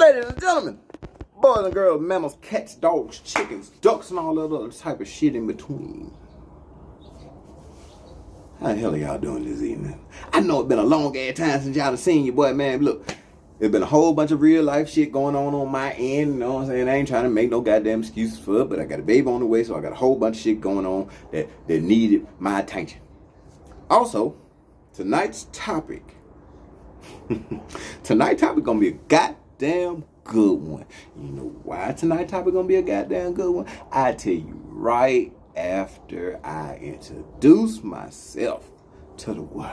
Ladies and gentlemen, boys and girls, mammals, cats, dogs, chickens, ducks, and all that other type of shit in between. How the hell are y'all doing this evening? I know it's been a long ass time since y'all have seen your boy, man. Look, there's been a whole bunch of real life shit going on my end. You know what I'm saying? I ain't trying to make no goddamn excuses for it, but I got a baby on the way, so I got a whole bunch of shit going on that needed my attention. Also, tonight's topic gonna be a goddamn good one. You know why tonight's topic gonna be a goddamn good one? I tell you right after I introduce myself to the world.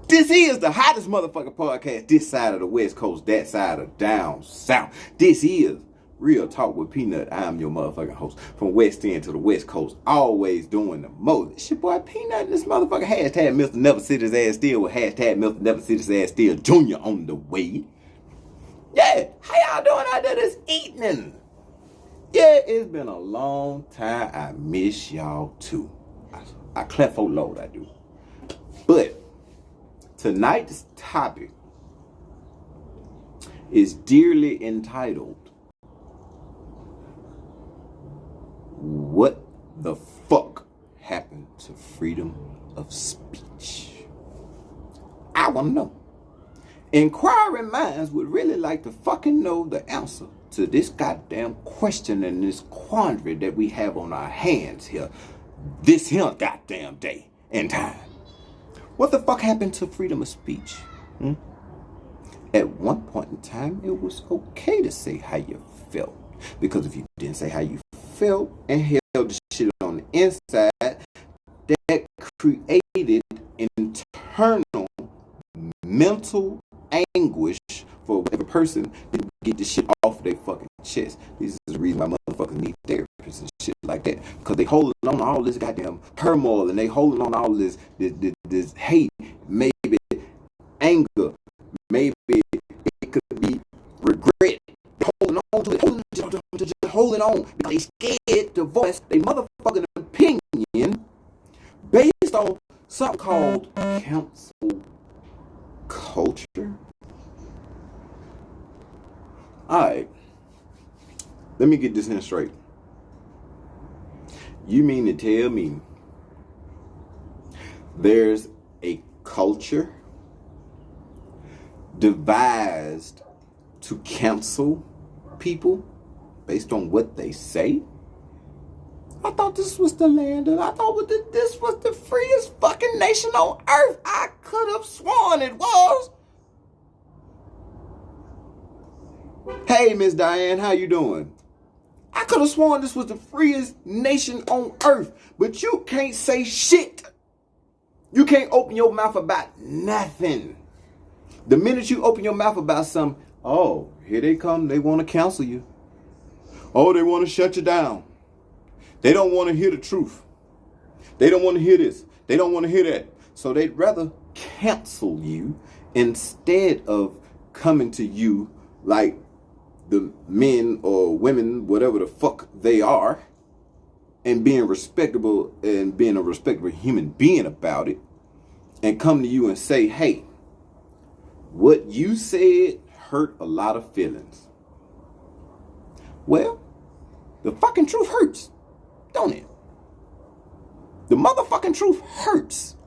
This is the hottest motherfucking podcast this side of the West Coast, that side of down south. This is Real Talk with Peanut. I'm your motherfucking host from West End to the West Coast, always doing the most. It's your boy Peanut and this motherfucker hashtag Mr. Never Sit His Ass Still with hashtag Mr. Never Sit His Ass Still Junior on the way. Yeah, how y'all doing out there this evening? Yeah, it's been a long time. I miss y'all too. I clap for load, I do. But tonight's topic is dearly entitled, what the fuck happened to freedom of speech? I want to know. Inquiring minds would really like to fucking know the answer to this goddamn question and this quandary that we have on our hands here this here goddamn day and time. What the fuck happened to freedom of speech? At one point in time, it was okay to say how you felt. Because if you didn't say how you felt and held the shit on the inside, that created internal mental anguish for every person to get this shit off their fucking chest. This is the reason why motherfuckers need therapists and shit like that. Because they holding on to all this goddamn turmoil and they holding on to all this hate, maybe anger, maybe it could be regret. Holding on to it, just holding on because they scared to voice their motherfucking opinion based on something called cancel culture. Alright, let me get this in straight. You mean to tell me there's a culture devised to cancel people based on what they say? I thought this was the land, and I thought this was the freest fucking nation on earth. I could have sworn it was. Hey, Miss Diane, how you doing? I could have sworn this was the freest nation on earth, but you can't say shit. You can't open your mouth about nothing. The minute you open your mouth about something, oh, here they come. They want to cancel you. Oh, they want to shut you down. They don't want to hear the truth. They don't want to hear this. They don't want to hear that. So they'd rather cancel you instead of coming to you like the men or women, whatever the fuck they are, and being respectable and being a respectable human being about it, and come to you and say, hey, what you said hurt a lot of feelings. Well, the fucking truth hurts, don't it? The motherfucking truth hurts.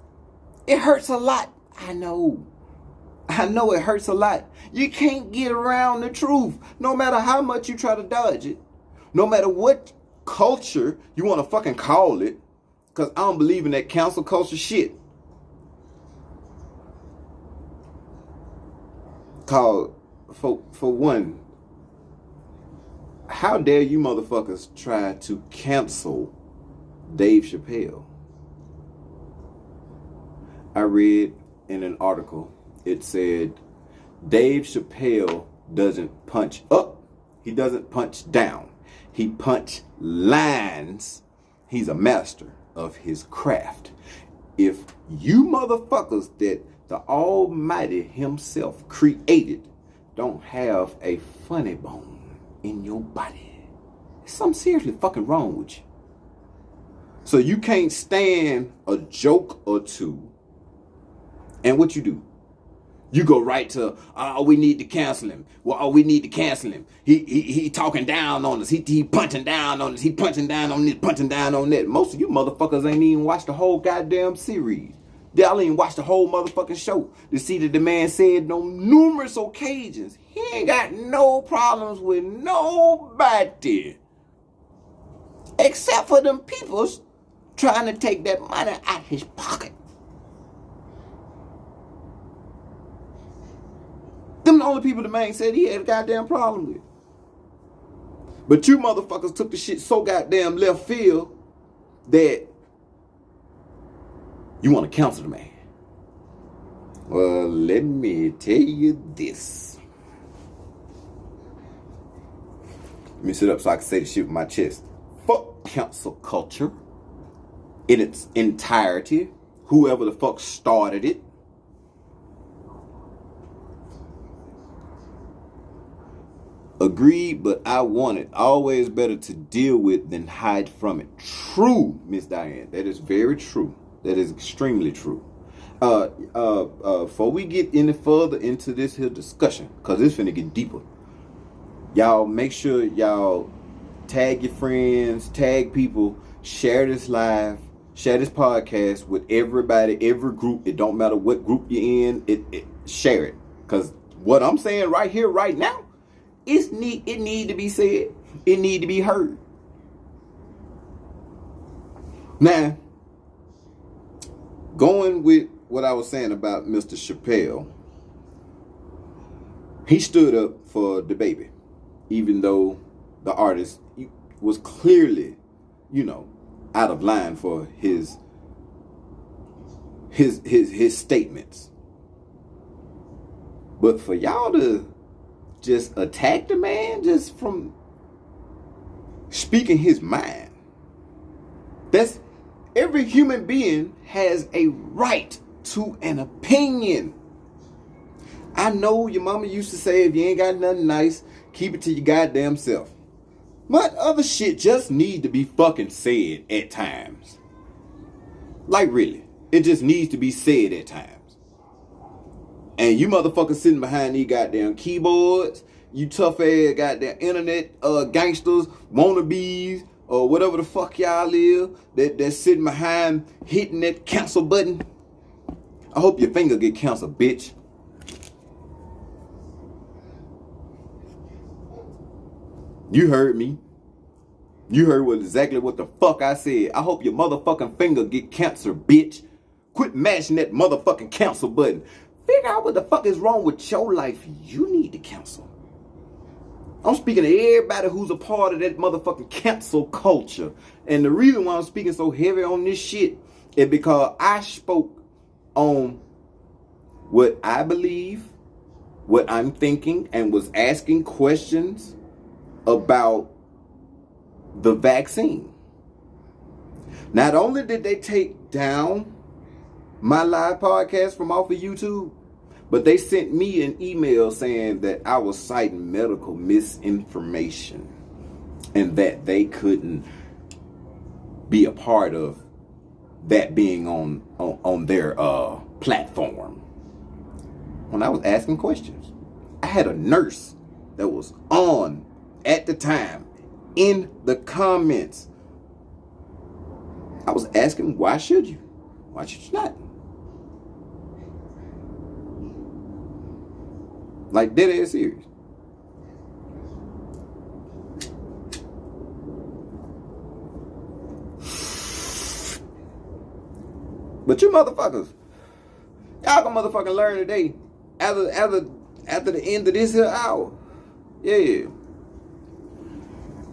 It hurts a lot. I know it hurts a lot. You can't get around the truth, no matter how much you try to dodge it. No matter what culture you want to fucking call it, because I don't believe in that cancel culture shit. Called, for one, how dare you motherfuckers try to cancel Dave Chappelle? I read in an article, it said, Dave Chappelle doesn't punch up, he doesn't punch down, he punch lines. He's a master of his craft. If you motherfuckers that the Almighty himself created don't have a funny bone in your body, there's something seriously fucking wrong with you. So you can't stand a joke or two, and what you do? You go right to, we need to cancel him. Well, we need to cancel him. He talking down on us. He punching down on us. He punching down on this, punching down on that. Most of you motherfuckers ain't even watched the whole goddamn series. Y'all ain't watched the whole motherfucking show to see that the man said on numerous occasions he ain't got no problems with nobody except for them peoples trying to take that money out his pocket. Them the only people the man said he had a goddamn problem with. But you motherfuckers took the shit so goddamn left field that you want to counsel the man. Well, let me tell you this. Let me sit up so I can say the shit with my chest. Fuck cancel culture in its entirety. Whoever the fuck started it. Agreed, but I want it. Always better to deal with than hide from it. True, Miss Diane. That is very true. That is extremely true. Before we get any further into this here discussion, because it's finna get deeper, y'all make sure y'all tag your friends, tag people, share this live, share this podcast with everybody, every group. It don't matter what group you're in, share it. Because what I'm saying right here, right now, it need to be said. It need to be heard. Now, going with what I was saying about Mr. Chappelle, he stood up for the baby, even though the artist was clearly, out of line for his statements. But for y'all to just attack the man just from speaking his mind, that's every human being has a right to an opinion. I know your mama used to say, if you ain't got nothing nice, keep it to your goddamn self. But other shit just need to be fucking said at times. Like really, it just needs to be said at times. And you motherfuckers sitting behind these goddamn keyboards, you tough ass goddamn internet gangsters, wannabes, or whatever the fuck y'all live, that's sitting behind hitting that cancel button. I hope your finger get canceled, bitch. You heard me. You heard exactly what the fuck I said. I hope your motherfucking finger get cancer, bitch. Quit mashing that motherfucking cancel button. Figure out what the fuck is wrong with your life. You need to cancel. I'm speaking to everybody who's a part of that motherfucking cancel culture. And the reason why I'm speaking so heavy on this shit is because I spoke on what I believe, what I'm thinking, and was asking questions about the vaccine. Not only did they take down my live podcast from off of YouTube, but they sent me an email saying that I was citing medical misinformation and that they couldn't be a part of that being on their platform. When I was asking questions, I had a nurse that was on at the time in the comments. I was asking, why should you? Why should you not? Like, dead ass serious. But you motherfuckers, y'all gonna motherfucking learn today after the end of this here hour. Yeah.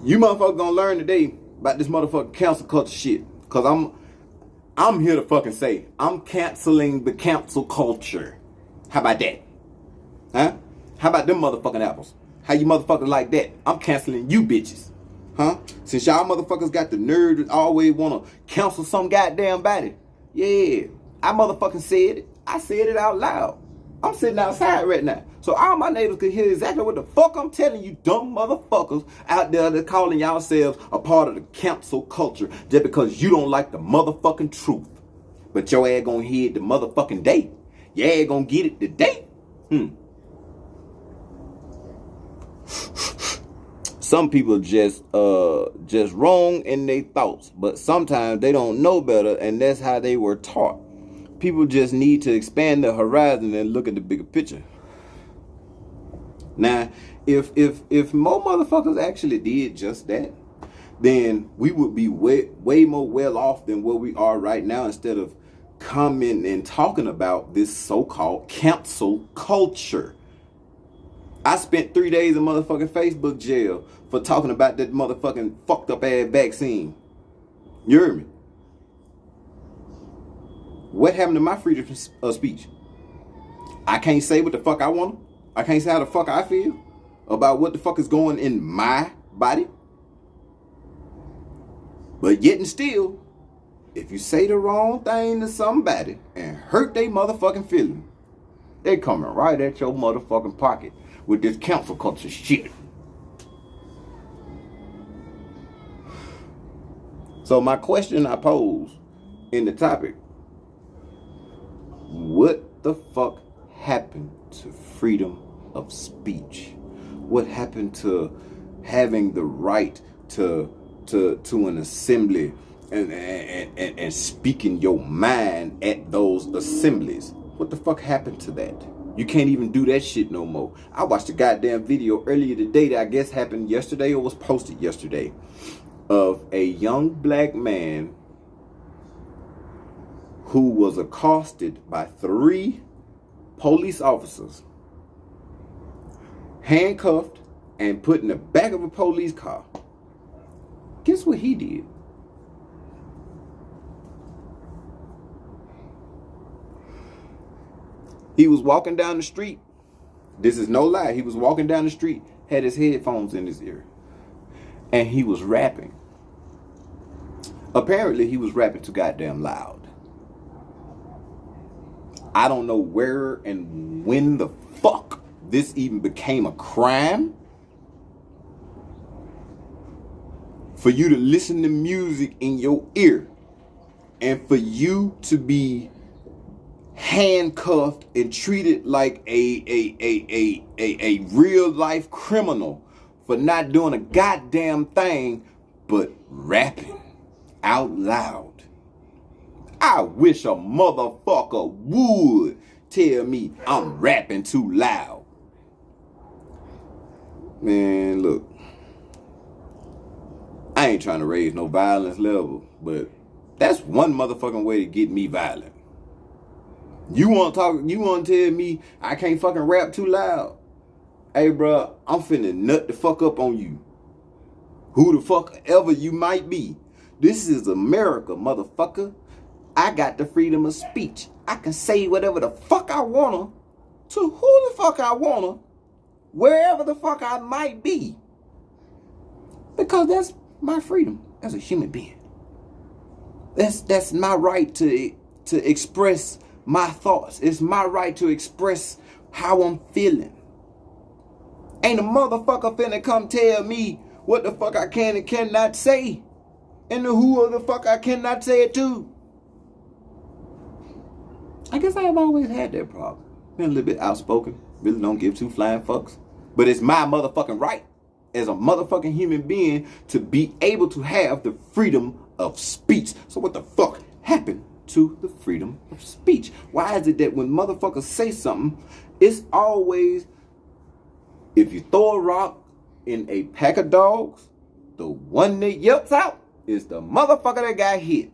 You motherfuckers gonna learn today about this motherfucking cancel culture shit. Cause I'm here to fucking say, I'm canceling the cancel culture. How about that? Huh? How about them motherfucking apples? How you motherfuckers like that? I'm canceling you bitches. Huh? Since y'all motherfuckers got the nerve to always want to cancel some goddamn body. Yeah. I motherfucking said it. I said it out loud. I'm sitting outside right now. So all my neighbors could hear exactly what the fuck I'm telling you dumb motherfuckers out there that calling yourselves a part of the cancel culture just because you don't like the motherfucking truth. But your ass gonna hear it the motherfucking day. Your ass gonna get it today. Some people just wrong in their thoughts, but sometimes they don't know better, and that's how they were taught. People just need to expand their horizon and look at the bigger picture. Now, if more motherfuckers actually did just that, then we would be way more well off than where we are right now, instead of commenting and talking about this so-called cancel culture. I spent 3 days in motherfucking Facebook jail for talking about that motherfucking fucked up ass vaccine. You heard me? What happened to my freedom of speech? I can't say what the fuck I want. I can't say how the fuck I feel about what the fuck is going in my body. But yet and still, if you say the wrong thing to somebody and hurt their motherfucking feeling, they coming right at your motherfucking pocket with this cancel culture shit. So my question I pose in the topic: what the fuck happened to freedom of speech? What happened to having the right to an assembly and speaking your mind at those assemblies? What the fuck happened to that? You can't even do that shit no more. I watched a goddamn video earlier today that I guess happened yesterday or was posted yesterday, of a young black man who was accosted by 3 police officers, handcuffed and put in the back of a police car. Guess what he did? He was walking down the street. This is no lie. He was walking down the street, had his headphones in his ear, and he was rapping. Apparently, he was rapping too goddamn loud. I don't know where and when the fuck this even became a crime for you to listen to music in your ear and for you to be handcuffed and treated like a real life criminal for not doing a goddamn thing but rapping out loud. I wish a motherfucker would tell me I'm rapping too loud. Man, look, I ain't trying to raise no violence level, but that's one motherfucking way to get me violent. You want to tell me I can't fucking rap too loud? Hey, bro, I'm finna nut the fuck up on you. Who the fuck ever you might be. This is America, motherfucker. I got the freedom of speech. I can say whatever the fuck I wanna to who the fuck I wanna, wherever the fuck I might be. Because that's my freedom as a human being. That's my right to express my thoughts. It's my right to express how I'm feeling. Ain't a motherfucker finna come tell me what the fuck I can and cannot say, and who the fuck I cannot say it to. I guess I have always had that problem. Been a little bit outspoken. Really don't give 2 flying fucks. But it's my motherfucking right as a motherfucking human being to be able to have the freedom of speech. So what the fuck happened to the freedom of speech? Why is it that when motherfuckers say something, it's always, if you throw a rock in a pack of dogs, the one that yelps out is the motherfucker that got hit.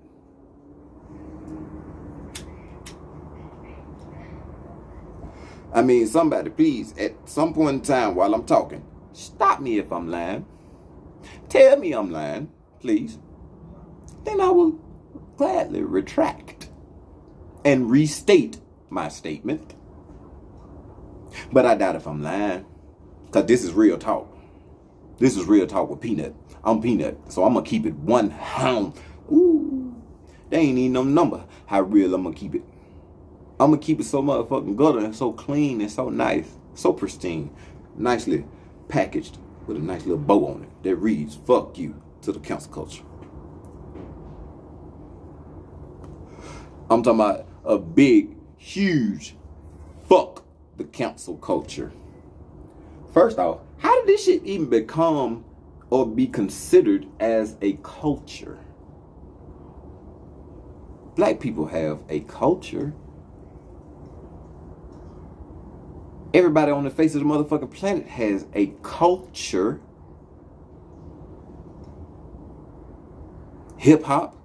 I mean, somebody please, at some point in time while I'm talking, stop me if I'm lying. Tell me I'm lying, please. Then I will gladly retract and restate my statement. But I doubt if I'm lying, because this is real talk. This is real talk with Peanut. I'm Peanut, so I'm going to keep it 100. Ooh, they ain't even no number how real I'm going to keep it. I'm going to keep it so motherfucking gutter and so clean and so nice, so pristine, nicely packaged with a nice little bow on it that reads, fuck you to the cancel culture. I'm talking about a big, huge fuck the cancel culture. First off, how did this shit even become or be considered as a culture? Black people have a culture. Everybody on the face of the motherfucking planet has a culture. Hip hop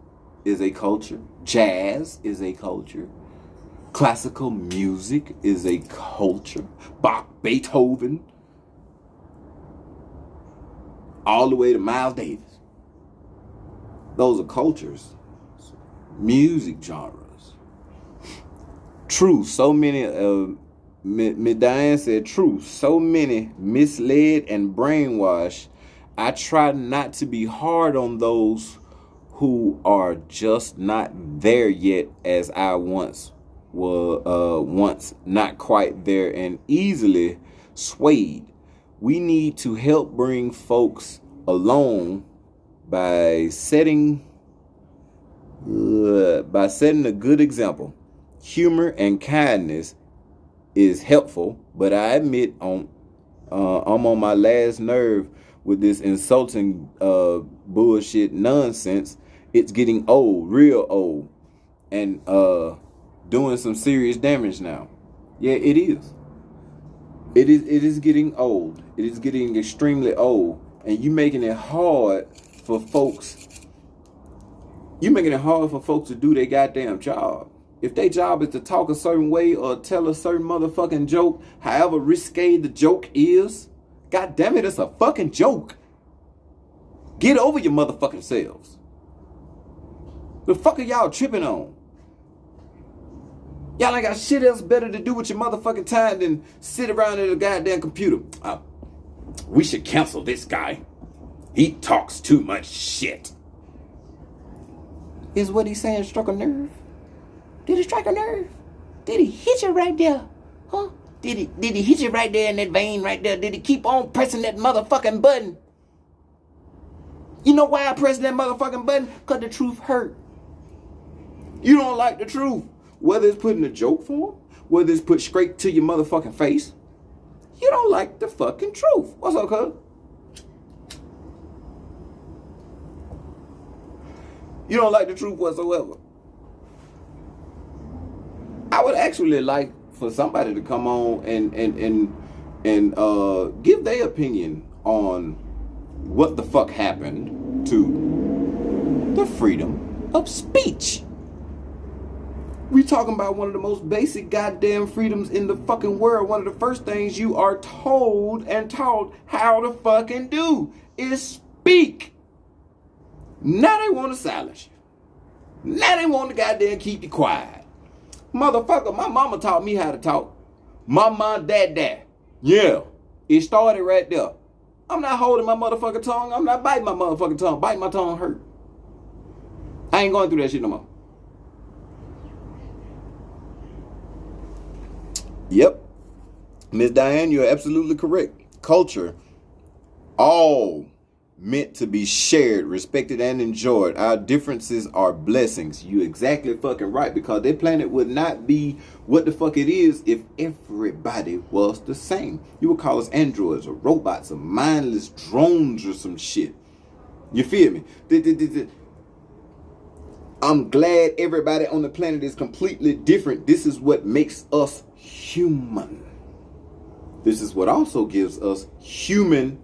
is a culture. Jazz is a culture. Classical music is a culture. Bach, Beethoven, all the way to Miles Davis. Those are cultures. Music genres. True, so many Miss Diane said, true, so many misled and brainwashed. I try not to be hard on those who are just not there yet, as I once not quite there and easily swayed. We need to help bring folks along by setting a good example. Humor and kindness is helpful, but I admit I'm on my last nerve with this insulting bullshit nonsense. It's getting old, real old, and doing some serious damage now. Yeah, it is. It is getting old. It is getting extremely old, and you making it hard for folks. You making it hard for folks to do their goddamn job. If their job is to talk a certain way or tell a certain motherfucking joke, however risque the joke is, god damn it, it's a fucking joke. Get over your motherfucking selves. The fuck are y'all tripping on? Y'all ain't got shit else better to do with your motherfucking time than sit around at a goddamn computer. We should cancel this guy. He talks too much shit. Is what he's saying struck a nerve? Did it strike a nerve? Did he hit you right there? Huh? Did he hit you right there in that vein right there? Did he keep on pressing that motherfucking button? You know why I pressed that motherfucking button? Because the truth hurt. You don't like the truth. Whether it's put in a joke form, whether it's put straight to your motherfucking face, you don't like the fucking truth. What's up, cuz? You don't like the truth whatsoever. I would actually like for somebody to come on and give their opinion on what the fuck happened to the freedom of speech. We talking about one of the most basic goddamn freedoms in the fucking world. One of the first things you are told and taught how to fucking do is speak. Now they want to silence you. Now they want to goddamn keep you quiet. Motherfucker, my mama taught me how to talk. Mama, dad. Yeah, it started right there. I'm not holding my motherfucking tongue. I'm not biting my motherfucking tongue. Biting my tongue hurt. I ain't going through that shit no more. Yep. Miss Diane, you're absolutely correct. Culture, all meant to be shared, respected, and enjoyed. Our differences are blessings. You exactly fucking right, because their planet would not be what the fuck it is if everybody was the same. You would call us androids or robots or mindless drones or some shit. You feel me? I'm glad everybody on the planet is completely different. This is what makes us human. This is what also gives us human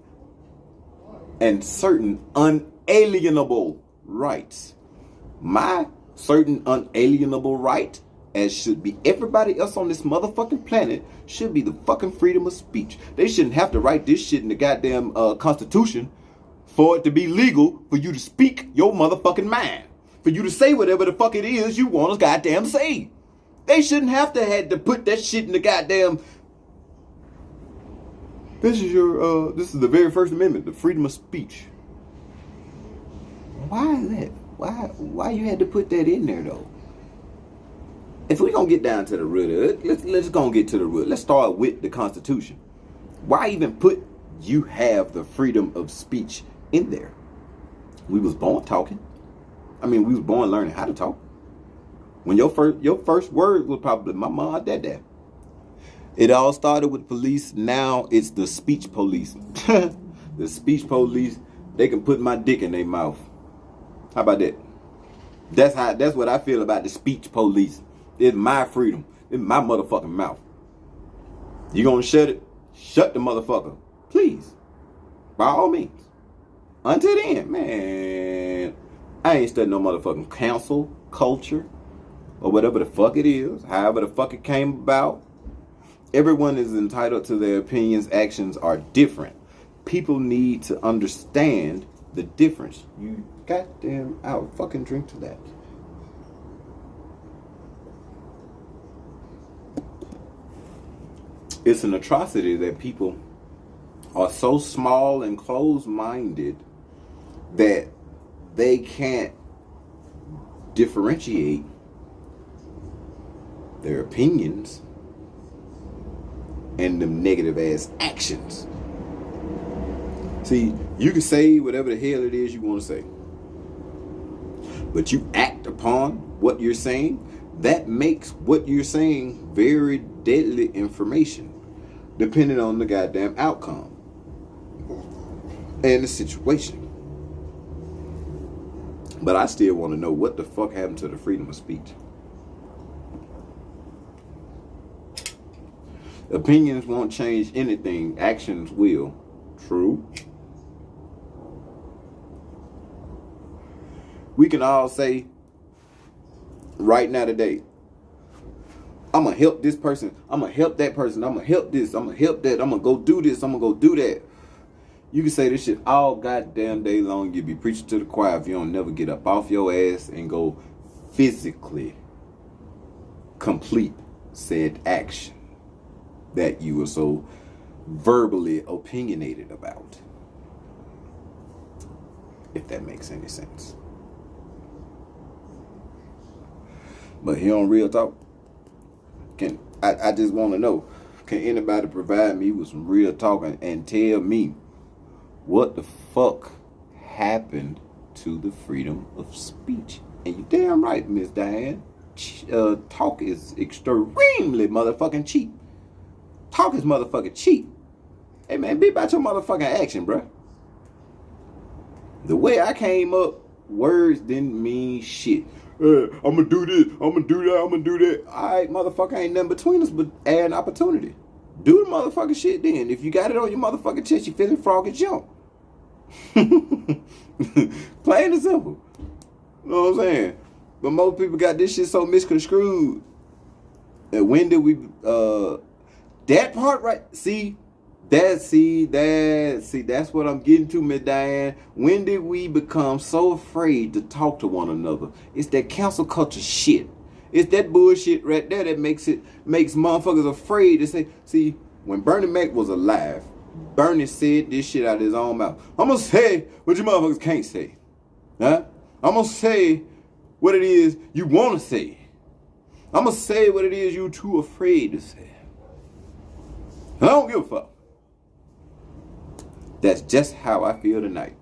and certain unalienable rights. My certain unalienable right, as should be everybody else on this motherfucking planet, should be the fucking freedom of speech. They shouldn't have to write this shit in the goddamn Constitution for it to be legal for you to speak your motherfucking mind. For you to say whatever the fuck it is you want to goddamn say. They shouldn't have to put that shit in the goddamn... This is the very First Amendment, the freedom of speech. Why is that? Why you had to put that in there though? If we're gonna get down to the root of it, let's go get to the root. Let's start with the Constitution. Why even put you have the freedom of speech in there? We was born talking. We was born learning how to talk. When your first word was probably my mom, dad. It all started with police. Now it's the speech police. The speech police, they can put my dick in their mouth. How about that? That's what I feel about the speech police. It's my freedom. It's my motherfucking mouth. You gonna shut it? Shut the motherfucker. Please. By all means. Until then, man, I ain't studying no motherfucking cancel culture or whatever the fuck it is. However the fuck it came about. Everyone is entitled to their opinions. Actions are different. People need to understand the difference. You goddamn out. Fucking drink to that. It's an atrocity that people are so small and closed-minded that they can't differentiate their opinions and them negative ass actions. See, you can say whatever the hell it is you want to say, but you act upon what you're saying, that makes what you're saying very deadly information, depending on the goddamn outcome and the situation. But I still want to know what the fuck happened to the freedom of speech. Opinions won't change anything. Actions will. True. We can all say right now today, I'm going to help this person. I'm going to help that person. I'm going to help this. I'm going to help that. I'm going to go do this. I'm going to go do that. You can say this shit all goddamn day long. You be preaching to the choir if you don't never get up off your ass and go physically complete said action that you were so verbally opinionated about. If that makes any sense. But here on Real Talk, I just want to know, can anybody provide me with some real talk and tell me what the fuck happened to the freedom of speech? And you damn right, Miss Diane. Talk is extremely motherfucking cheap. Talk is motherfucking cheap. Hey man, be about your motherfucking action, bruh. The way I came up, words didn't mean shit. I'm gonna do this, I'm gonna do that, I'm gonna do that. Alright, motherfucker, ain't nothing between us but add an opportunity. Do the motherfucking shit then. If you got it on your motherfucking chest, you feeling froggy jump. Plain and simple. You know what I'm saying? But most people got this shit so misconstrued. And when did we that part right? That's what I'm getting to, Miss Diane. When did we become so afraid to talk to one another? It's that cancel culture shit. It's that bullshit right there that makes motherfuckers afraid to say. See, when Bernie Mac was alive, Bernie said this shit out of his own mouth. I'm gonna say what you motherfuckers can't say. Huh? I'm gonna say what it is you wanna say. I'm gonna say what it is you too afraid to say. I don't give a fuck. That's just how I feel tonight.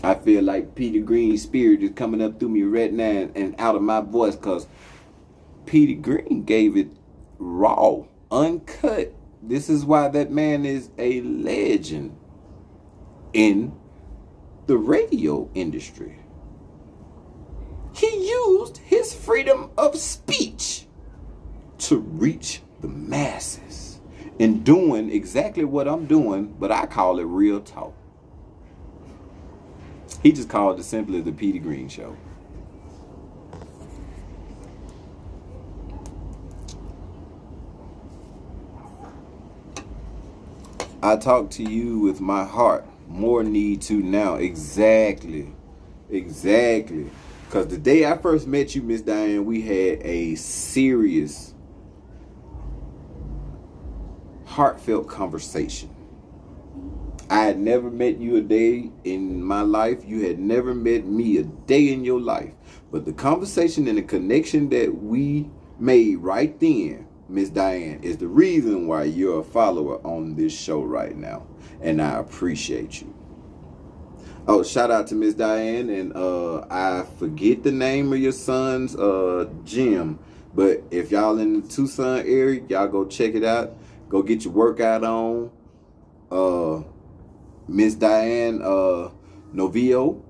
I feel like Peter Green's spirit is coming up through me right now and out of my voice, because Peter Green gave it raw, uncut. This is why that man is a legend in the radio industry. He used his freedom of speech to reach the masses. In doing exactly what I'm doing, but I call it real talk. He just called it simply the Peter Green Show. I talk to you with my heart. More need to now. Exactly. Because the day I first met you, Miss Diane, we had a serious, heartfelt conversation. I had never met you a day in my life. You had never met me a day in your life. But the conversation and the connection that we made right then, Miss Diane, is the reason why you're a follower on this show right now. And I appreciate you. Oh, shout out to Miss Diane. And I forget the name of your son's gym. But if y'all in the Tucson area, y'all go check it out. Go get your workout on. Miss Diane Novio,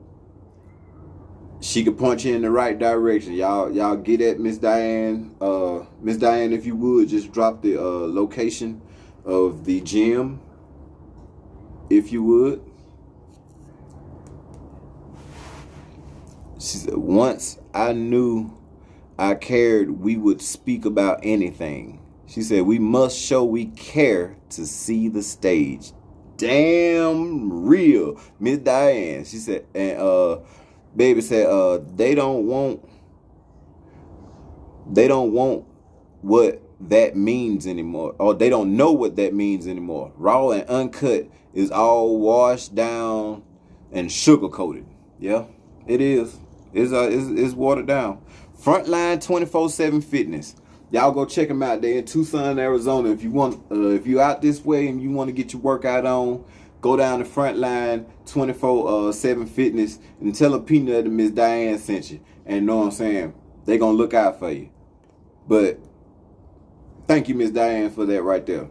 she could point you in the right direction. Y'all get at Miss Diane. Miss Diane, if you would, just drop the location of the gym, if you would. She said, once I knew I cared, we would speak about anything. She said, we must show we care to see the stage. Damn real, Miss Diane. She said, and baby said, they don't want what that means anymore, or they don't know what that means anymore. Raw and uncut is all washed down and sugar coated. Yeah, it is. It's watered down. Frontline 24/7 Fitness. Y'all go check them out. They're in Tucson, Arizona. If you want, if you out this way and you want to get your workout on, go down to Frontline 24/7 Fitness and tell a Peanut and Miss Diane sent you. And know what I'm saying? They gonna look out for you. But thank you, Miss Diane, for that right there.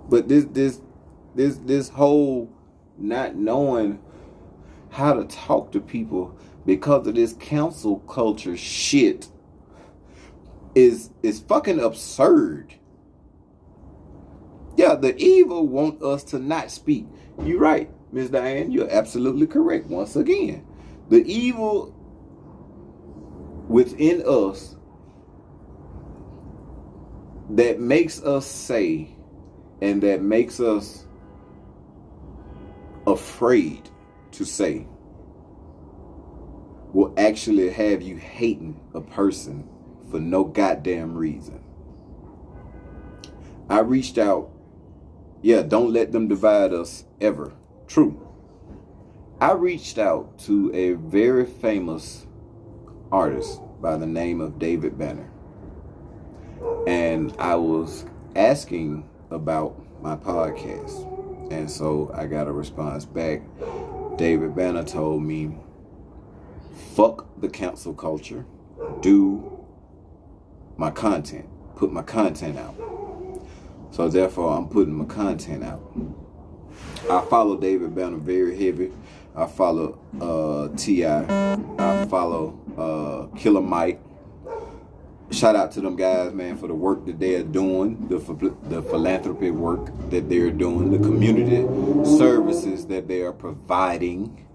But this whole not knowing how to talk to people because of this council culture shit is fucking absurd. Yeah, the evil want us to not speak. You're right, Miss Diane. You're absolutely correct. Once again, the evil within us that makes us say and that makes us afraid to say will actually have you hating a person for no goddamn reason. I reached out. Yeah, don't let them divide us ever. True. I reached out to a very famous artist by the name of David Banner. And I was asking about my podcast. And so I got a response back. David Banner told me, fuck the cancel culture. Do my content. Put my content out. So therefore, I'm putting my content out. I follow David Banner very heavy. I follow T.I. I follow Killer Mike. Shout out to them guys, man, for the work that they are doing, the philanthropy work that they're doing, the community services that they are providing.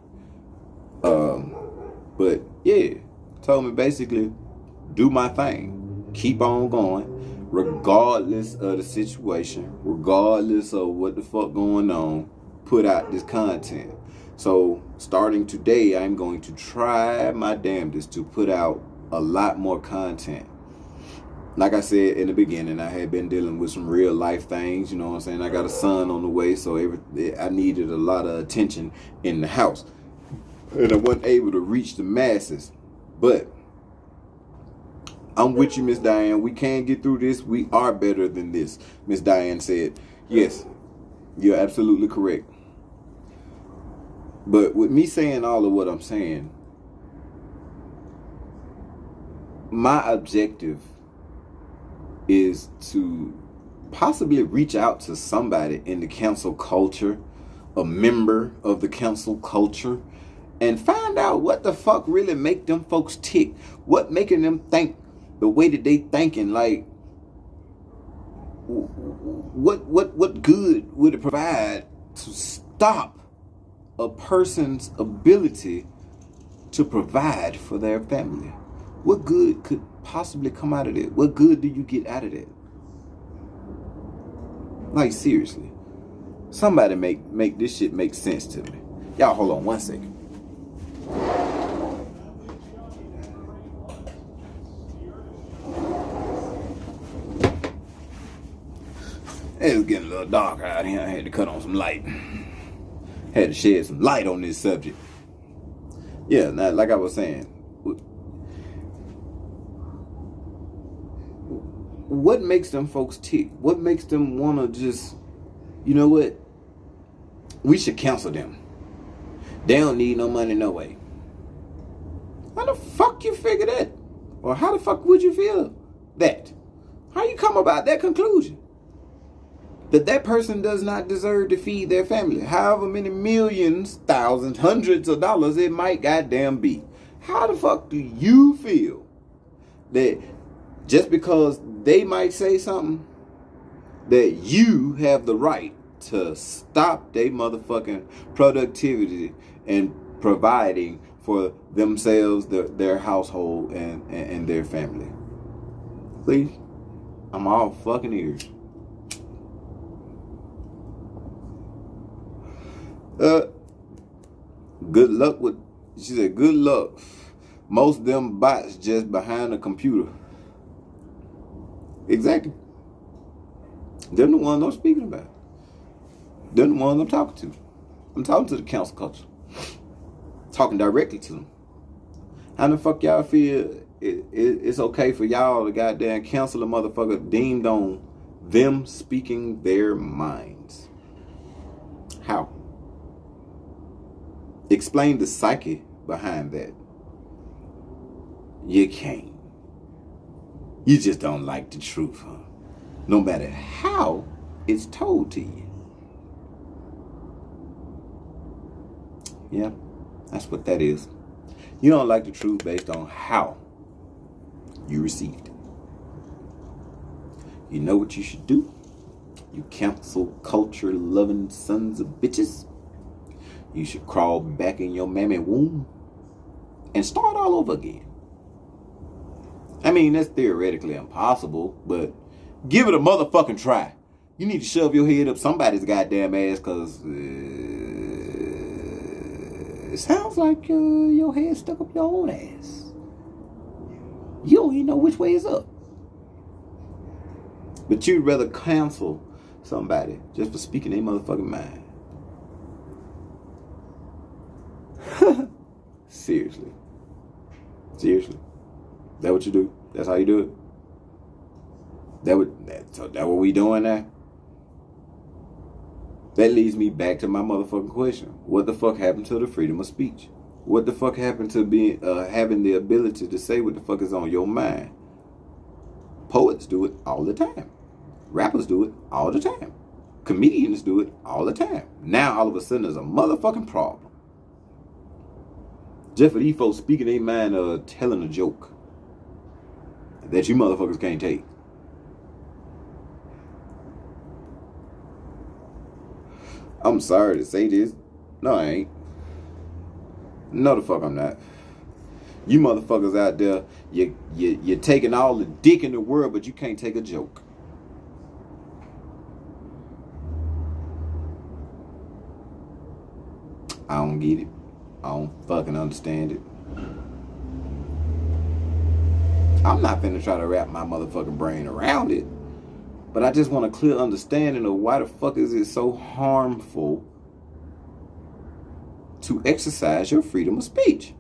But yeah, told me basically, do my thing, keep on going, regardless of the situation, regardless of what the fuck going on, put out this content. So starting today, I'm going to try my damnedest to put out a lot more content. Like I said in the beginning, I had been dealing with some real life things, you know what I'm saying? I got a son on the way, so I needed a lot of attention in the house. And I wasn't able to reach the masses. But I'm with you, Miss Diane. We can get through this. We are better than this. Miss Diane said, yes, you're absolutely correct. But with me saying all of what I'm saying, my objective is to possibly reach out to somebody in the cancel culture, a member of the cancel culture, and find out what the fuck really make them folks tick. What making them think the way that they thinking, like what good would it provide to stop a person's ability to provide for their family? What good could possibly come out of it? What good do you get out of it? Like, seriously. Somebody make this shit make sense to me. Y'all hold on one second. It was getting a little dark out here. I had to cut on some light. Had to shed some light on this subject. Yeah, now, like I was saying, what makes them folks tick? What makes them want to just, you know what? We should cancel them. They don't need no money no way. How the fuck you figure that? Or how the fuck would you feel that? How you come about that conclusion? That person does not deserve to feed their family. However many millions, thousands, hundreds of dollars it might goddamn be. How the fuck do you feel that just because they might say something, that you have the right to stop their motherfucking productivity and providing for themselves, their household, and their family? Please, I'm all fucking ears. Good luck with, she said, good luck. Most of them bots just behind a computer. Exactly. They're the ones I'm speaking about. They're the ones I'm talking to. I'm talking to the council culture. Talking directly to them. How the fuck y'all feel it's okay for y'all to goddamn cancel a motherfucker deemed on them speaking their minds? How? Explain the psyche behind that. You can't. You just don't like the truth, huh? No matter how it's told to you. Yeah, that's what that is. You don't like the truth based on how you received it. You know what you should do? You cancel culture loving sons of bitches. You should crawl back in your mammy womb and start all over again. I mean, that's theoretically impossible, but give it a motherfucking try. You need to shove your head up somebody's goddamn ass, because it sounds like your head stuck up your own ass. You don't even know which way is up. But you'd rather cancel somebody just for speaking their motherfucking mind. Seriously. That what you do? That's how you do it? That what we doing now? That leads me back to my motherfucking question. What the fuck happened to the freedom of speech? What the fuck happened to being having the ability to say what the fuck is on your mind? Poets do it all the time. Rappers do it all the time. Comedians do it all the time. Now all of a sudden there's a motherfucking problem. Just for these folks speaking their mind or telling a joke that you motherfuckers can't take. I'm sorry to say this. No, I ain't. No, the fuck I'm not. You motherfuckers out there, you're taking all the dick in the world, but you can't take a joke. I don't get it. I don't fucking understand it. I'm not finna try to wrap my motherfucking brain around it. But I just want a clear understanding of why the fuck is it so harmful to exercise your freedom of speech.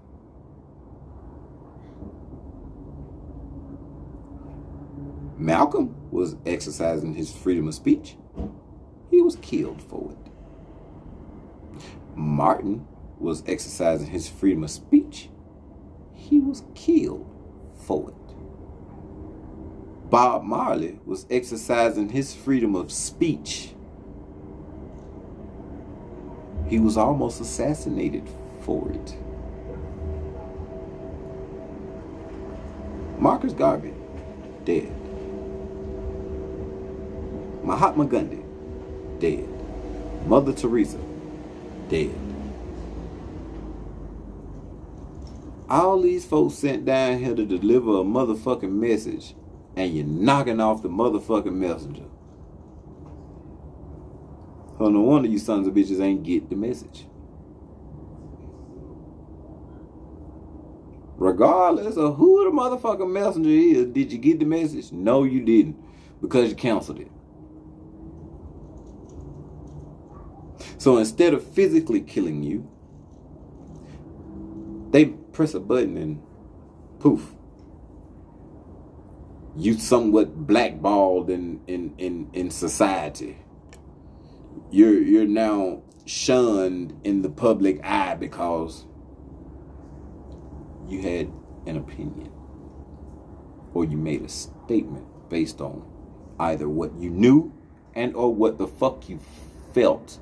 Malcolm was exercising his freedom of speech. He was killed for it. Martin was exercising his freedom of speech. He was killed for it. Bob Marley was exercising his freedom of speech. He was almost assassinated for it. Marcus Garvey, dead. Mahatma Gandhi, dead. Mother Teresa, dead. All these folks sent down here to deliver a motherfucking message, and you're knocking off the motherfucking messenger. So no wonder you sons of bitches ain't get the message. Regardless of who the motherfucking messenger is, did you get the message? No, you didn't, because you canceled it. So instead of physically killing you, they press a button and poof. You somewhat blackballed in society. You're now shunned in the public eye because you had an opinion, or you made a statement based on either what you knew and or what the fuck you felt.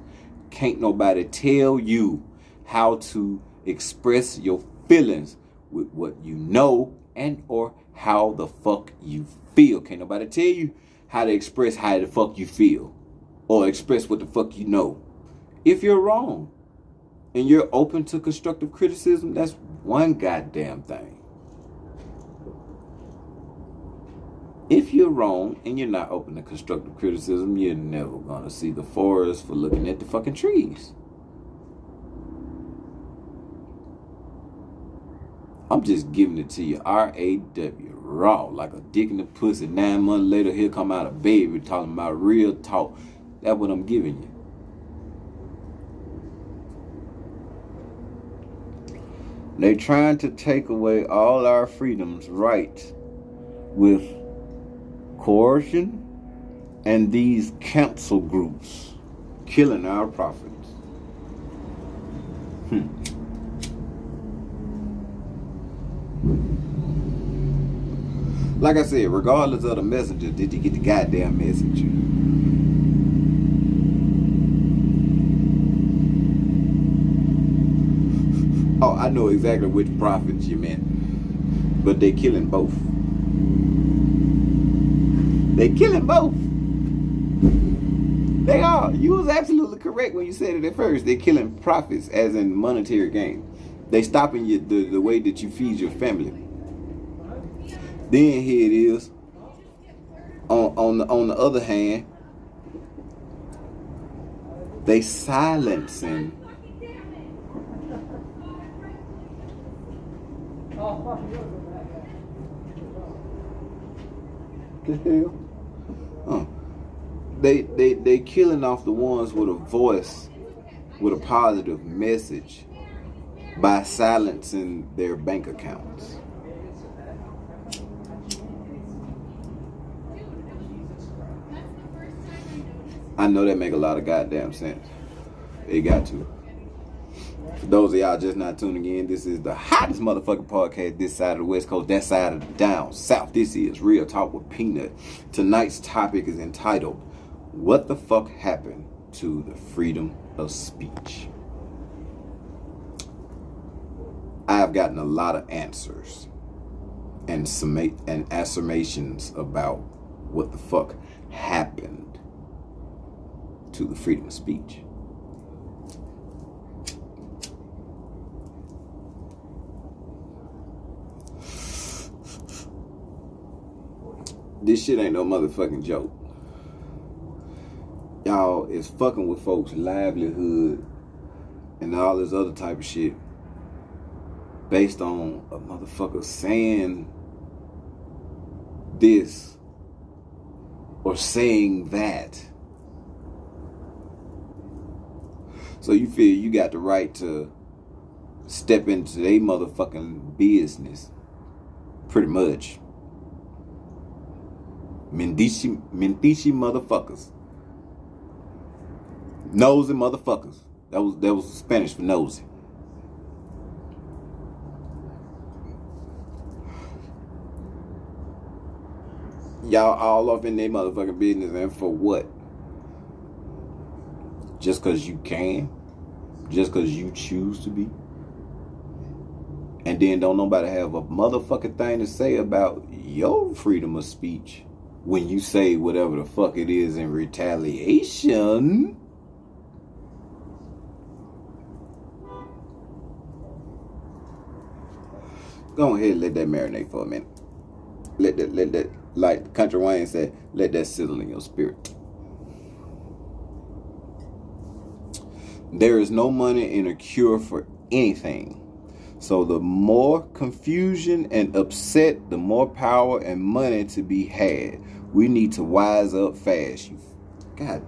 Can't nobody tell you how to express your feelings with what you know and or how the fuck you feel. Can't nobody tell you how to express how the fuck you feel or express what the fuck you know. If you're wrong and you're open to constructive criticism, that's one goddamn thing. If you're wrong and you're not open to constructive criticism, you're never gonna see the forest for looking at the fucking trees. I'm just giving it to you R-A-W, raw, like a dick in the pussy. 9 months later, here come out a baby talking about real talk. That's what I'm giving you. They trying to take away all our freedoms, right, with coercion and these council groups killing our prophets. Like I said, regardless of the messenger, did you get the goddamn message? Oh, I know exactly which prophets you meant, but they killing both. They killing both. They are. You was absolutely correct when you said it at first. They're killing prophets as in monetary gain. They stopping you the way that you feed your family. Then here it is. On the other hand, they silencing the hell. They killing off the ones with a voice, with a positive message, by silencing their bank accounts. I know that make a lot of goddamn sense. It got to. For those of y'all just not tuning in, this is the hottest motherfucking podcast this side of the West Coast, that side of the down south. This is Real Talk with Peanut. Tonight's topic is entitled, What the Fuck Happened to the Freedom of Speech? I've gotten a lot of answers and affirmations about what the fuck happened to the freedom of speech. This shit ain't no motherfucking joke. Y'all is fucking with folks' livelihood and all this other type of shit based on a motherfucker saying this or saying that. So you feel you got the right to step into their motherfucking business. Pretty much. Mendici motherfuckers. Nosy motherfuckers. That was Spanish for nosy. Y'all all up in their motherfucking business, and for what? Just because you can? Just because you choose to be? And then don't nobody have a motherfucking thing to say about your freedom of speech when you say whatever the fuck it is in retaliation. Go ahead and let that marinate for a minute. Let that, like Country Wayne said, let that settle in your spirit. There is no money in a cure for anything. So the more confusion and upset, the more power and money to be had. We need to wise up fast. God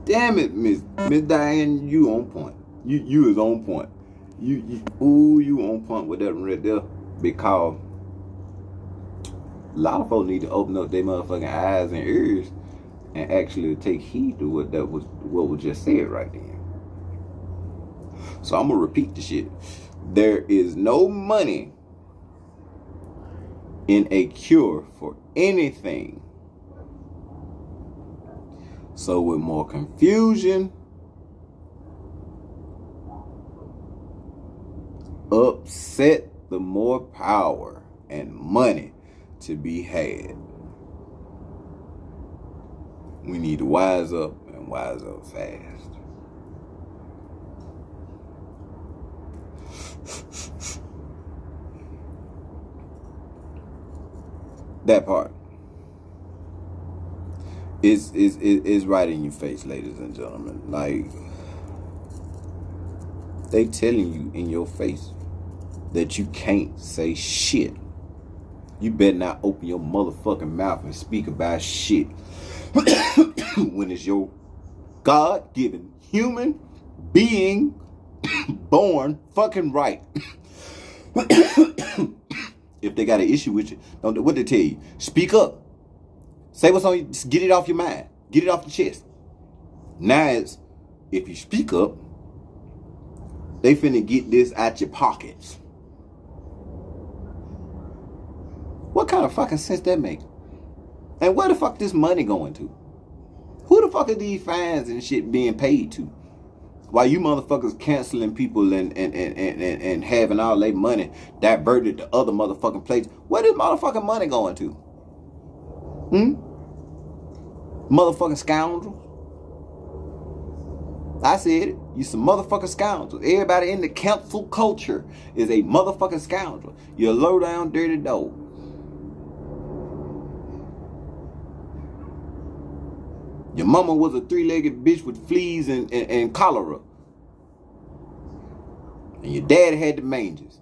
damn it, Miss Diane, you on point. You is on point. You on point with that right there. Because a lot of folks need to open up their motherfucking eyes and ears and actually take heed to what was just said right then. So I'm gonna repeat the shit. There is no money in a cure for anything. So with more confusion, upset, the more power and money to be had. We need to wise up and wise up fast. That part is right in your face, ladies and gentlemen. Like, they telling you in your face that you can't say shit. You better not open your motherfucking mouth and speak about shit when it's your God-given human being born fucking right. If they got an issue with you, what they tell you? Speak up. Say what's on you. Just get it off your mind. Get it off your chest. Now it's, if you speak up, they finna get this out your pockets. What kind of fucking sense that make? And where the fuck this money going to? Who the fuck are these fines and shit being paid to? While you motherfuckers canceling people and having all their money diverted to other motherfucking places. Where this motherfucking money going to? Motherfucking scoundrels. I said it. You some motherfucking scoundrels. Everybody in the cancel culture is a motherfucking scoundrel. You're a low down dirty dog. Your mama was a three-legged bitch with fleas and cholera. And your dad had the mangers.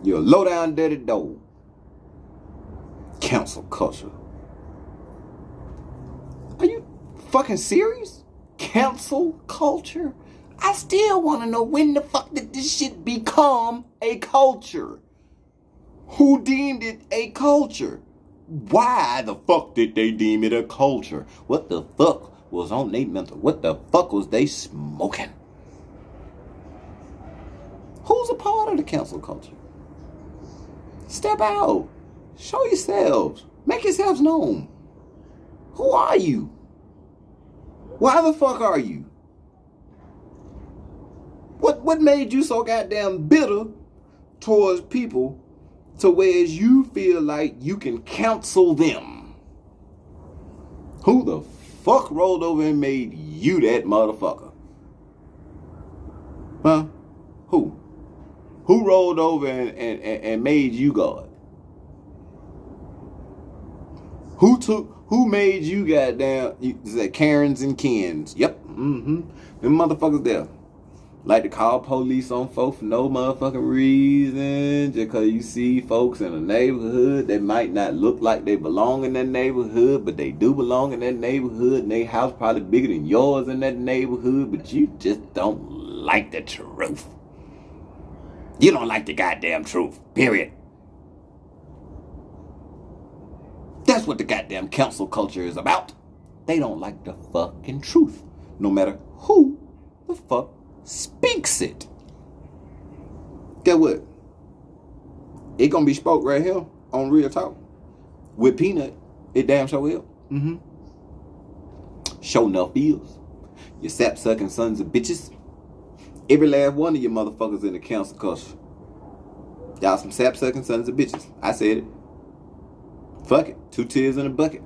You're a low-down dirty dog. Cancel culture. Are you fucking serious? Cancel culture? I still want to know when the fuck did this shit become a culture? Who deemed it a culture? Why the fuck did they deem it a culture? What the fuck was on their mental? What the fuck was they smoking? Who's a part of the cancel culture? Step out. Show yourselves. Make yourselves known. Who are you? Why the fuck are you? What made you so goddamn bitter towards people to where you feel like you can counsel them? Who the fuck rolled over and made you that motherfucker? Huh? Who? Who rolled over and made you God? Who made you goddamn, is that Karens and Kens? Yep, them motherfuckers there. Like to call police on folks for no motherfucking reason, just because you see folks in a neighborhood that might not look like they belong in that neighborhood, but they do belong in that neighborhood, and their house probably bigger than yours in that neighborhood, but you just don't like the truth. You don't like the goddamn truth, period. That's what the goddamn cancel culture is about. They don't like the fucking truth, no matter who the fuck speaks it. Get what? It gonna be spoke right here on Real Talk with Peanut. It damn sure will. Sure enough feels. You sap sucking sons of bitches. Every last one of you motherfuckers in the cancel culture. Y'all some sap sucking sons of bitches. I said it. Fuck it. 2 tears in a bucket.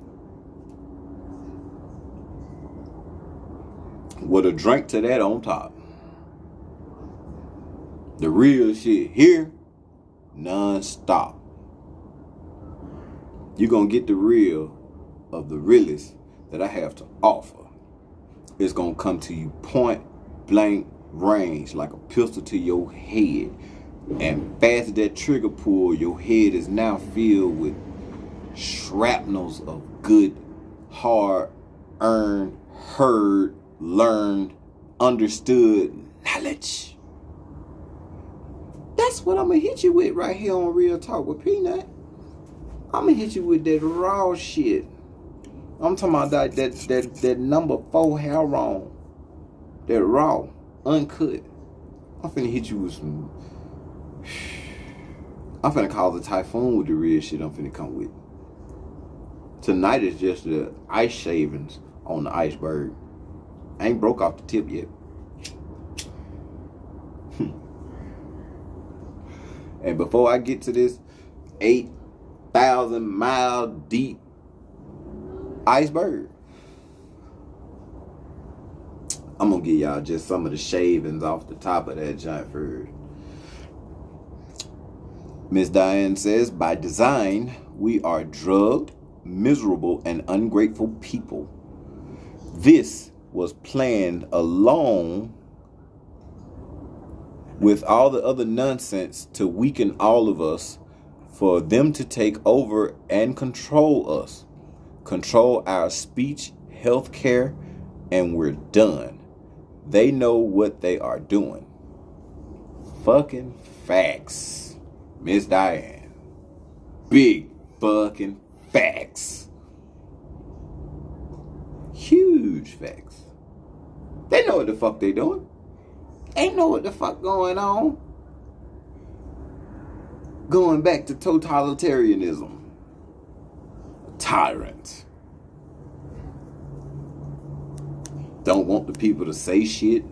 With a drink to that on top. The real shit here, non-stop. You're going to get the real of the realest that I have to offer. It's going to come to you point blank range like a pistol to your head. And fast as that trigger pull, your head is now filled with shrapnels of good, hard, earned, heard, learned, understood knowledge. That's what I'm going to hit you with right here on Real Talk with Peanut. I'm going to hit you with that raw shit. I'm talking about that number 4 hair wrong. That raw, uncut. I'm finna hit you with some I'm finna cause a typhoon with the real shit I'm finna come with. Tonight is just the ice shavings on the iceberg. I ain't broke off the tip yet. And before I get to this 8,000 mile deep iceberg, I'm gonna give y'all just some of the shavings off the top of that giant first. Miss Diane says, by design, we are drugged, miserable, and ungrateful people. This was planned along with all the other nonsense to weaken all of us, for them to take over and control us, control our speech, health care, and we're done. They know what they are doing. Fucking facts. Miss Diane. Big fucking facts. Huge facts. They know what the fuck they doing. They know what the fuck going on. Going back to totalitarianism. Tyrant. Don't want the people to say shit.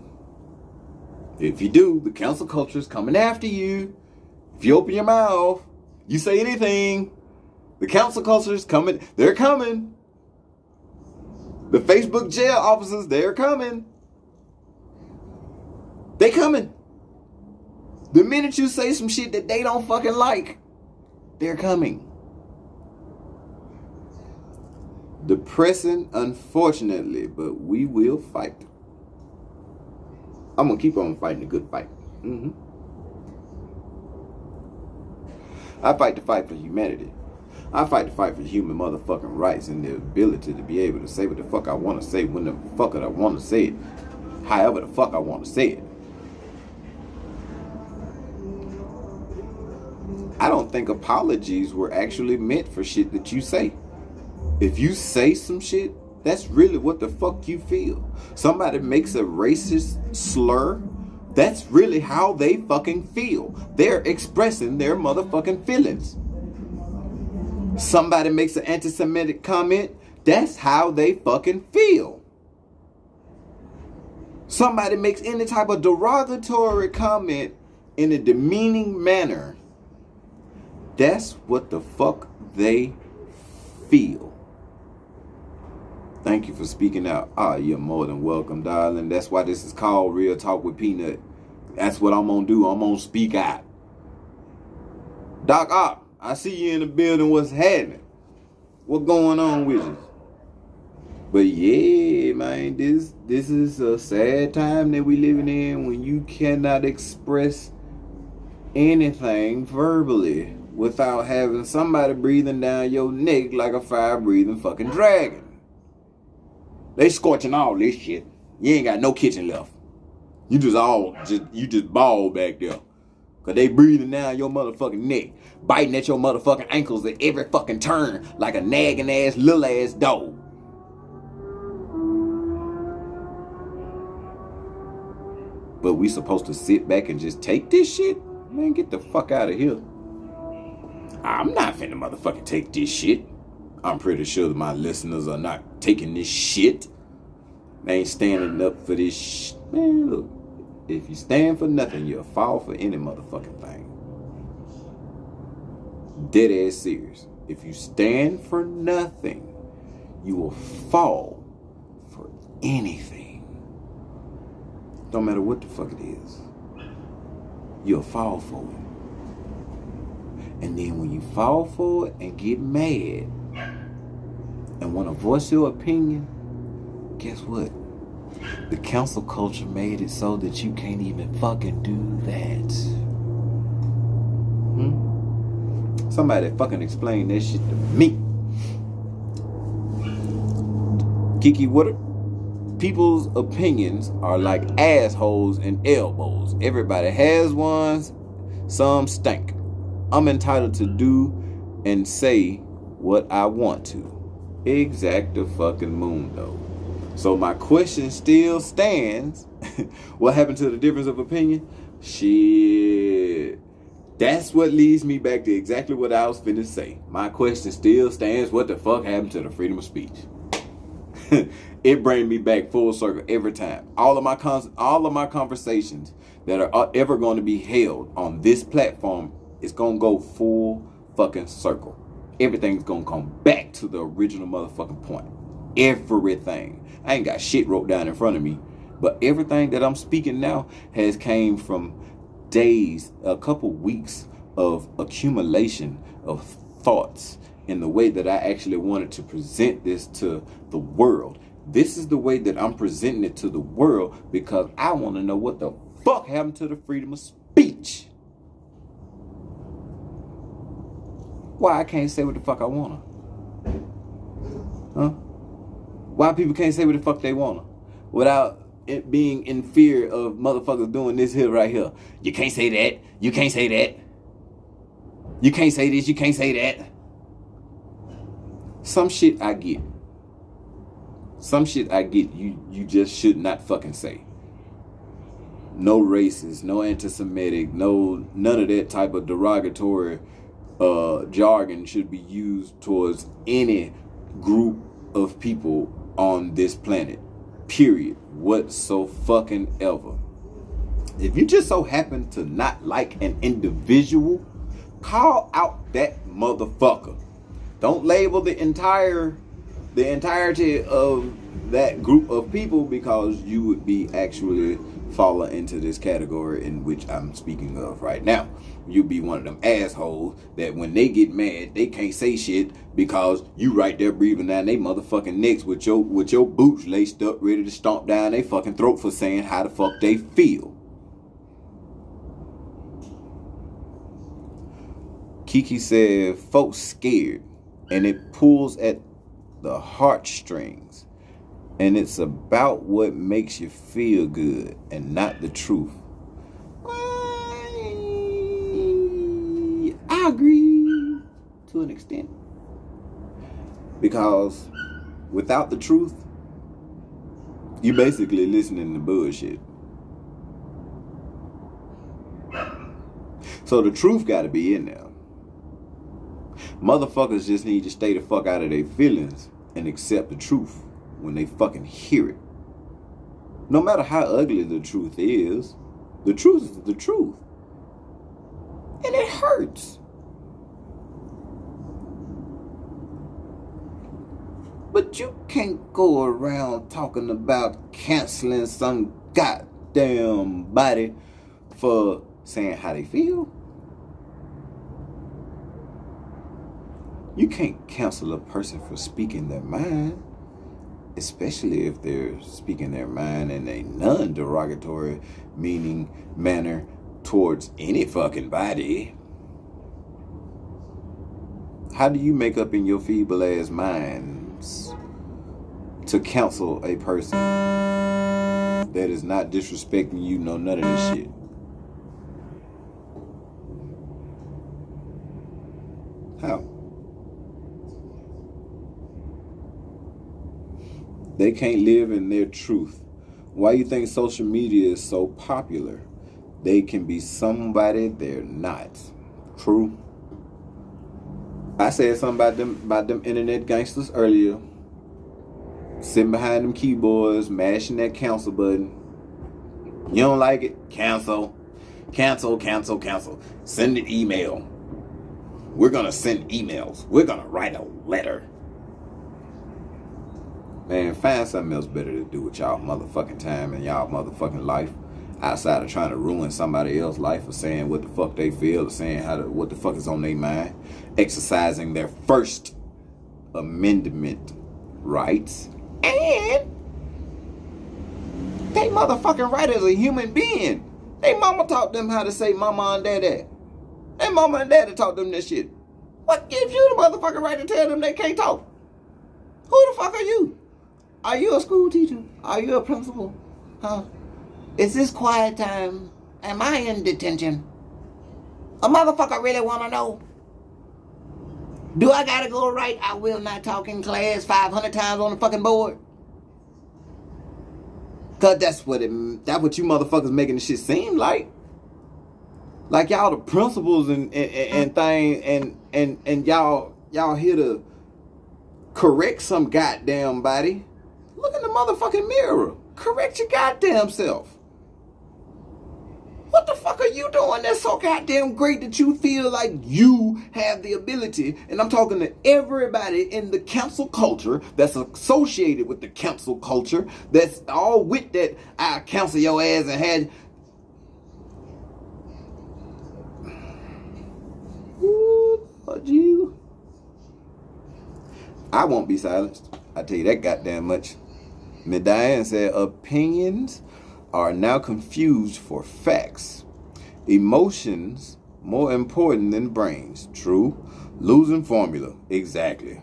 If you do, the cancel culture is coming after you. If you open your mouth, you say anything, the cancel culture is coming. They're coming. The Facebook jail officers, they're coming. They coming. The minute you say some shit that they don't fucking like, they're coming. Depressing, unfortunately, but we will fight. I'm gonna keep on fighting a good fight. I fight the fight for humanity. I fight the fight for human motherfucking rights and the ability to be able to say what the fuck I want to say when the fuck I want to say it, however the fuck I want to say it. I don't think apologies were actually meant for shit that you say. If you say some shit, that's really what the fuck you feel. Somebody makes a racist slur, that's really how they fucking feel. They're expressing their motherfucking feelings. Somebody makes an anti-Semitic comment, that's how they fucking feel. Somebody makes any type of derogatory comment in a demeaning manner, that's what the fuck they feel. Thank you for speaking out. You're more than welcome, darling. That's why this is called Real Talk with Peanut. That's what I'm going to do. I'm going to speak out. Doc Ock, I see you in the building. What's happening? What's going on with you? But yeah, man, this is a sad time that we living in when you cannot express anything verbally without having somebody breathing down your neck like a fire-breathing fucking dragon. They scorching all this shit. You ain't got no kitchen left. You just bald back there. Cause they breathing down your motherfucking neck. Biting at your motherfucking ankles at every fucking turn like a nagging ass little ass dog. But we supposed to sit back and just take this shit? Man, get the fuck out of here. I'm not finna motherfucking take this shit. I'm pretty sure that my listeners are not taking this shit. They ain't standing up for this shit. Man, look. If you stand for nothing, you'll fall for any motherfucking thing. Dead ass serious. If you stand for nothing, you will fall for anything. Don't matter what the fuck it is. You'll fall for it. And then when you fall for it and get mad and want to voice your opinion, guess what? The cancel culture made it so that you can't even fucking do that. Somebody fucking explain that shit to me. Kiki Woodard. People's opinions are like assholes and elbows. Everybody has ones. Some stink. I'm entitled to do and say what I want to. Exact fucking moon though. So my question still stands. What happened to the difference of opinion? Shit. That's what leads me back to exactly what I was finna say. My question still stands: what the fuck happened to the freedom of speech? It brings me back full circle every time. All of my conversations that are ever going to be held on this platform is gonna go full fucking circle. Everything's gonna come back to the original motherfucking point. Everything. I ain't got shit wrote down in front of me, but everything that I'm speaking now has came from days, a couple weeks of accumulation of thoughts in the way that I actually wanted to present this to the world. This is the way that I'm presenting it to the world because I want to know what the fuck happened to the freedom of speech. Why I can't say what the fuck I wanna? Huh? Why people can't say what the fuck they wanna without it being in fear of motherfuckers doing this here right here? You can't say that. You can't say that. You can't say this. You can't say that. Some shit I get. Some shit I get you just should not fucking say. No racist, no anti-Semitic, none of that type of derogatory jargon should be used towards any group of people on this planet. Period. Whatsoever. If you just so happen to not like an individual, call out that motherfucker. Don't label the entirety of that group of people, because you would be actually falling into this category in which I'm speaking of right now. You be one of them assholes that when they get mad, they can't say shit because you right there breathing down they motherfucking necks with your boots laced up, ready to stomp down they fucking throat for saying how the fuck they feel. Kiki said, folks scared and it pulls at the heartstrings, and it's about what makes you feel good and not the truth. I agree to an extent, because without the truth, you basically listening to bullshit. So the truth got to be in there. Motherfuckers just need to stay the fuck out of their feelings and accept the truth when they fucking hear it. No matter how ugly the truth is the truth. And it hurts. But you can't go around talking about canceling some goddamn body for saying how they feel. You can't cancel a person for speaking their mind, especially if they're speaking their mind in a non-derogatory manner towards any fucking body. How do you make up in your feeble ass minds to counsel a person that is not disrespecting you, none of this shit? How? They can't live in their truth. Why you think social media is so popular? They can be somebody they're not. True. I said something about them internet gangsters earlier. Sitting behind them keyboards, mashing that cancel button. You don't like it? Cancel. Cancel, cancel, cancel. Send an email. We're going to send emails. We're going to write a letter. Man, find something else better to do with y'all motherfucking time and y'all motherfucking life, outside of trying to ruin somebody else's life or saying what the fuck they feel or saying what the fuck is on their mind, exercising their First Amendment rights, and they motherfucking right as a human being. They mama taught them how to say mama and daddy. They mama and daddy taught them this shit. What gives you the motherfucking right to tell them they can't talk? Who the fuck are you? Are you a school teacher? Are you a principal? Huh? Is this quiet time? Am I in detention? A motherfucker really want to know. Do I gotta go write I will not talk in class 500 times on the fucking board? Cause that's what you motherfuckers making the shit seem like. Like y'all the principals and thing and y'all here to correct some goddamn body. Look in the motherfucking mirror. Correct your goddamn self. What the fuck are you doing that's so goddamn great that you feel like you have the ability? And I'm talking to everybody in the cancel culture that's associated with the cancel culture, that's all with that I cancel your ass and had. Ooh, Lord Jesus. I won't be silenced. I tell you that goddamn much. Miss Diane said opinions are now confused for facts. Emotions more important than brains. True. Losing formula. Exactly.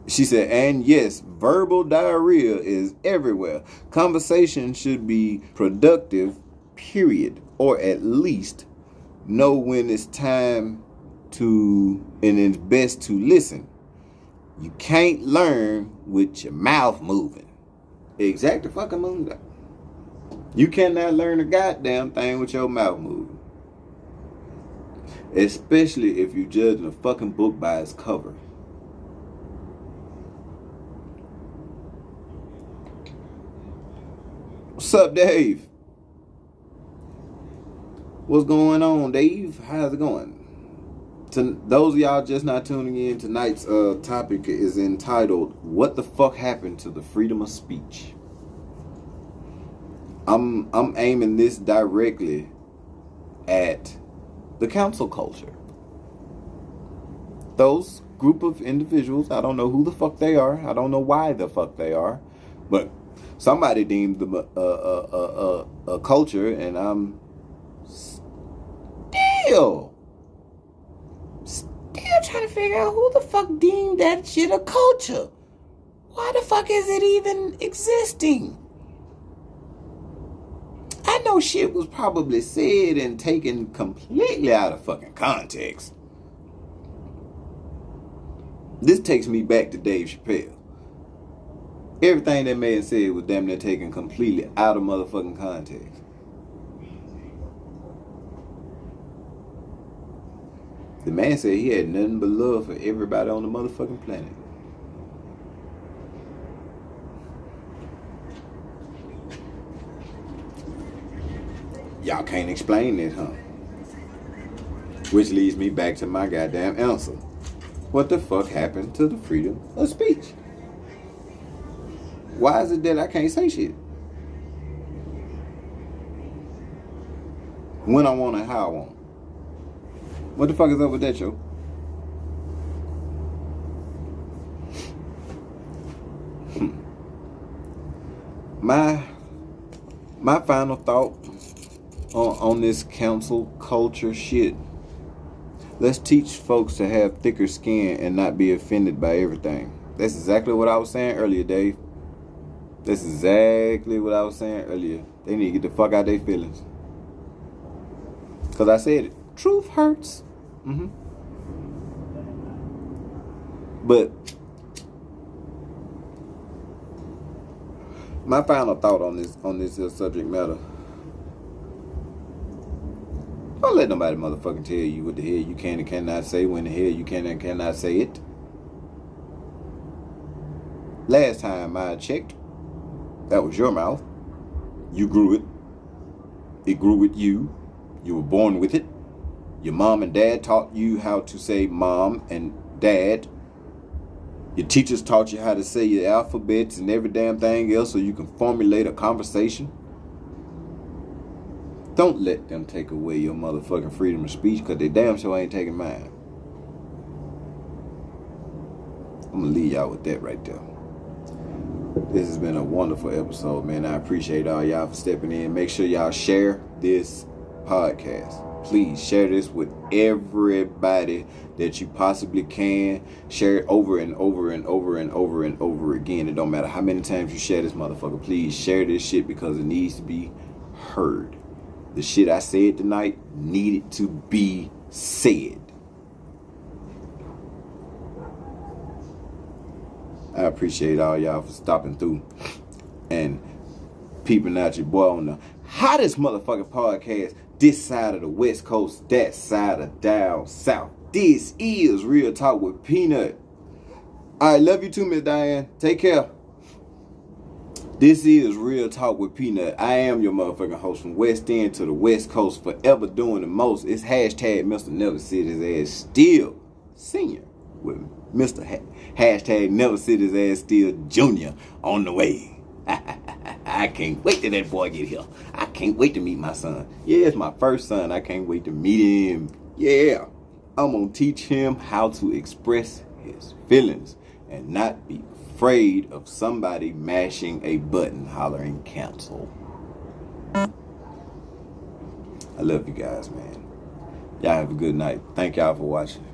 She said, and yes, verbal diarrhea is everywhere. Conversation should be productive, period. Or at least know when it's time to, and it's best to listen. You can't learn with your mouth moving. Exactly fucking moving. You cannot learn a goddamn thing with your mouth moving. Especially if you judging a fucking book by its cover. What's up, Dave? What's going on, Dave? How's it going? To those of y'all just not tuning in, tonight's topic is entitled, What the Fuck Happened to the Freedom of Speech? I'm aiming this directly at the council culture. Those group of individuals, I don't know who the fuck they are. I don't know why the fuck they are. But somebody deemed them a culture, and I'm still trying to figure out who the fuck deemed that shit a culture. Why the fuck is it even existing? I know shit was probably said and taken completely out of fucking context. This takes me back to Dave Chappelle. Everything that man said was damn near taken completely out of motherfucking context. The man said he had nothing but love for everybody on the motherfucking planet. Y'all can't explain this, huh? Which leads me back to my goddamn answer. What the fuck happened to the freedom of speech? Why is it that I can't say shit? When I want and how I want. What the fuck is up with that, yo? My final thought on this council culture shit. Let's teach folks to have thicker skin and not be offended by everything. That's exactly what I was saying earlier, Dave. That's exactly what I was saying earlier. They need to get the fuck out of their feelings. Because I said it. Truth hurts. But my final thought on this subject matter. Don't let nobody motherfucking tell you what the hell you can and cannot say, when the hell you can and cannot say it. Last time I checked, that was your mouth. You grew it. It grew with you. You were born with it. Your mom and dad taught you how to say mom and dad. Your teachers taught you how to say your alphabets and every damn thing else so you can formulate a conversation. Don't let them take away your motherfucking freedom of speech, because they damn sure ain't taking mine. I'm going to leave y'all with that right there. This has been a wonderful episode, man. I appreciate all y'all for stepping in. Make sure y'all share this podcast. Please share this with everybody that you possibly can. Share it over and over and over and over and over again. It don't matter how many times you share this motherfucker. Please share this shit because it needs to be heard. The shit I said tonight needed to be said. I appreciate all y'all for stopping through and peeping out your boy on the hottest motherfucking podcast This side of the West Coast, that side of down south. This is Real Talk with Peanut. I love you too, Miss Diane. Take care. This is Real Talk with Peanut. I am your motherfucking host from West End to the West Coast, forever doing the most. It's hashtag Mr. Never Sit His Ass Still Senior with Mr. Hashtag Never Sit His Ass Still Junior on the way. I can't wait till that boy get here. I can't wait to meet my son. Yeah, it's my first son. I can't wait to meet him. Yeah, I'm going to teach him how to express his feelings and not be afraid of somebody mashing a button hollering cancel. I love you guys, man. Y'all have a good night. Thank y'all for watching.